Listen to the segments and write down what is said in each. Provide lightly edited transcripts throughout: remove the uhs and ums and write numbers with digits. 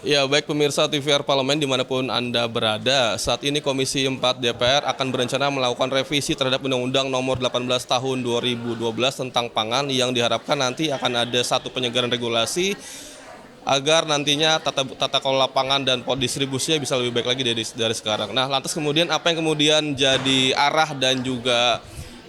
Ya, baik pemirsa TVR Parlemen dimanapun Anda berada, saat ini Komisi 4 DPR akan berencana melakukan revisi terhadap Undang-Undang Nomor 18 Tahun 2012 tentang pangan yang diharapkan nanti akan ada satu penyegaran regulasi agar nantinya tata kelola pangan dan distribusinya bisa lebih baik lagi dari sekarang. Nah, lantas kemudian apa yang kemudian jadi arah dan juga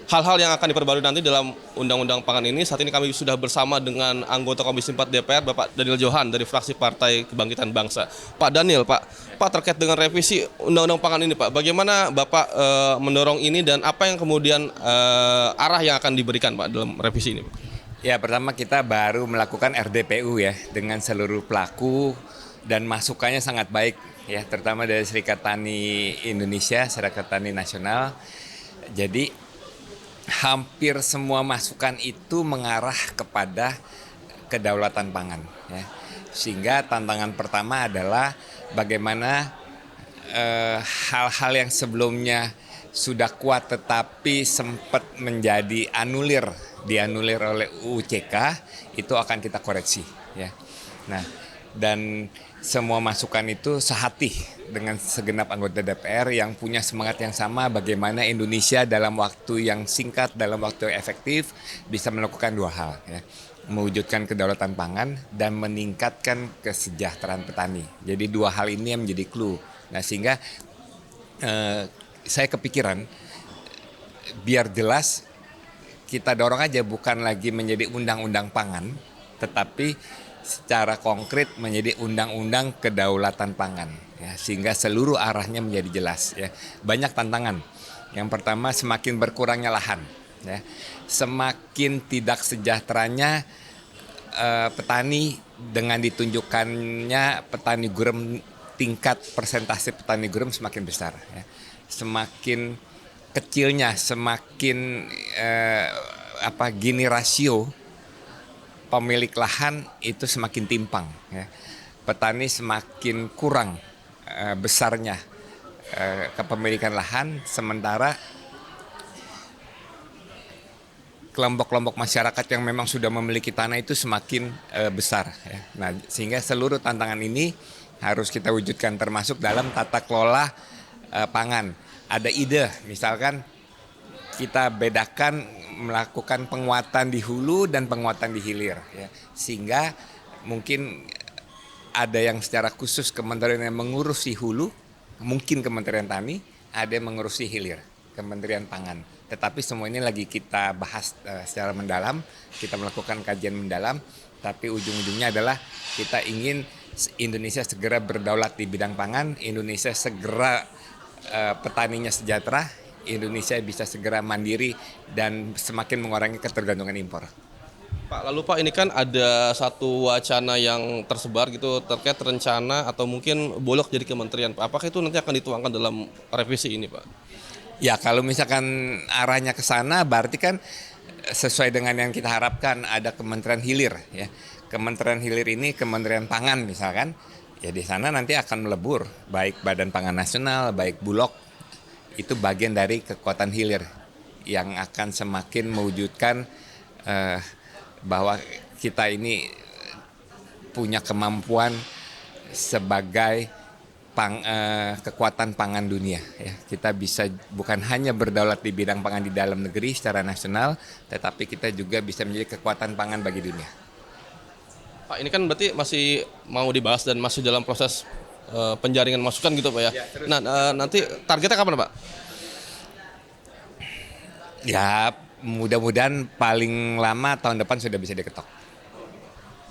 hal-hal yang akan diperbarui nanti dalam Undang-Undang Pangan ini. Saat ini kami sudah bersama dengan anggota Komisi 4 DPR, Bapak Daniel Johan dari fraksi Partai Kebangkitan Bangsa. Pak Daniel, Pak terkait dengan revisi Undang-Undang Pangan ini, Pak, bagaimana Bapak mendorong ini dan apa yang kemudian arah yang akan diberikan, Pak, dalam revisi ini, Pak? Ya, pertama kita baru melakukan RDPU ya dengan seluruh pelaku dan masukannya sangat baik ya, terutama dari Serikat Tani Indonesia, Serikat Tani Nasional. Jadi hampir semua masukan itu mengarah kepada kedaulatan pangan ya. Sehingga tantangan pertama adalah bagaimana hal-hal yang sebelumnya sudah kuat tetapi sempat menjadi dianulir oleh UCK itu akan kita koreksi ya. Nah, dan semua masukan itu sehati dengan segenap anggota DPR yang punya semangat yang sama bagaimana Indonesia dalam waktu yang singkat, dalam waktu yang efektif bisa melakukan dua hal ya. Mewujudkan kedaulatan pangan dan meningkatkan kesejahteraan petani. Jadi dua hal ini yang menjadi clue. Nah, sehingga saya kepikiran biar jelas kita dorong aja bukan lagi menjadi undang-undang pangan, tetapi secara konkret menjadi undang-undang kedaulatan pangan, ya, sehingga seluruh arahnya menjadi jelas. Ya. Banyak tantangan. Yang pertama semakin berkurangnya lahan, ya. Semakin tidak sejahteranya petani dengan ditunjukkannya petani gurem, tingkat persentase petani gurem semakin besar. Ya. Semakin kecilnya, semakin gini rasio pemilik lahan itu semakin timpang. Ya. Petani semakin kurang besarnya kepemilikan lahan, sementara kelompok-kelompok masyarakat yang memang sudah memiliki tanah itu semakin besar. Ya. Nah, sehingga seluruh tantangan ini harus kita wujudkan termasuk dalam tata kelola pangan. Ada ide, misalkan kita bedakan melakukan penguatan di hulu dan penguatan di hilir, ya. Sehingga mungkin ada yang secara khusus kementerian yang mengurusi hulu, mungkin Kementerian Tani, ada yang mengurusi hilir, Kementerian Pangan. Tetapi semua ini lagi kita bahas secara mendalam, kita melakukan kajian mendalam, tapi ujung-ujungnya adalah kita ingin Indonesia segera berdaulat di bidang pangan, Indonesia segera petaninya sejahtera, Indonesia bisa segera mandiri dan semakin mengurangi ketergantungan impor. Pak, lalu Pak, ini kan ada satu wacana yang tersebar gitu terkait rencana atau mungkin bulog jadi kementerian, Pak. Apakah itu nanti akan dituangkan dalam revisi ini, Pak? Ya, kalau misalkan arahnya ke sana berarti kan sesuai dengan yang kita harapkan ada Kementerian Hilir ya. Kementerian Hilir ini Kementerian Pangan misalkan. Ya di sana nanti akan melebur baik Badan Pangan Nasional, baik Bulog, itu bagian dari kekuatan hilir yang akan semakin mewujudkan bahwa kita ini punya kemampuan sebagai kekuatan pangan dunia. Ya. Kita bisa bukan hanya berdaulat di bidang pangan di dalam negeri secara nasional, tetapi kita juga bisa menjadi kekuatan pangan bagi dunia. Pak, ini kan berarti masih mau dibahas dan masih dalam proses penjaringan masukan gitu, Pak ya. Nah, nanti targetnya kapan, Pak? Ya, mudah-mudahan paling lama tahun depan sudah bisa diketok.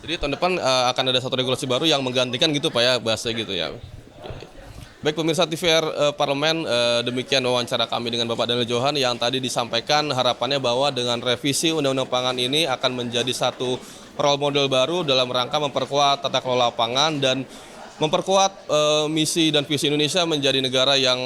Jadi tahun depan akan ada satu regulasi baru yang menggantikan gitu, Pak ya, bahasanya gitu ya. Baik pemirsa TVR Parlemen, demikian wawancara kami dengan Bapak Daniel Johan yang tadi disampaikan harapannya bahwa dengan revisi Undang-Undang Pangan ini akan menjadi satu role model baru dalam rangka memperkuat tata kelola pangan dan memperkuat misi dan visi Indonesia menjadi negara yang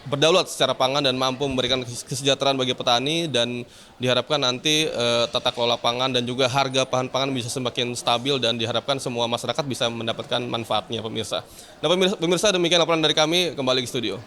berdaulat secara pangan dan mampu memberikan kesejahteraan bagi petani, dan diharapkan nanti tata kelola pangan dan juga harga bahan pangan bisa semakin stabil dan diharapkan semua masyarakat bisa mendapatkan manfaatnya, pemirsa. Nah, pemirsa demikian laporan dari kami, kembali ke studio.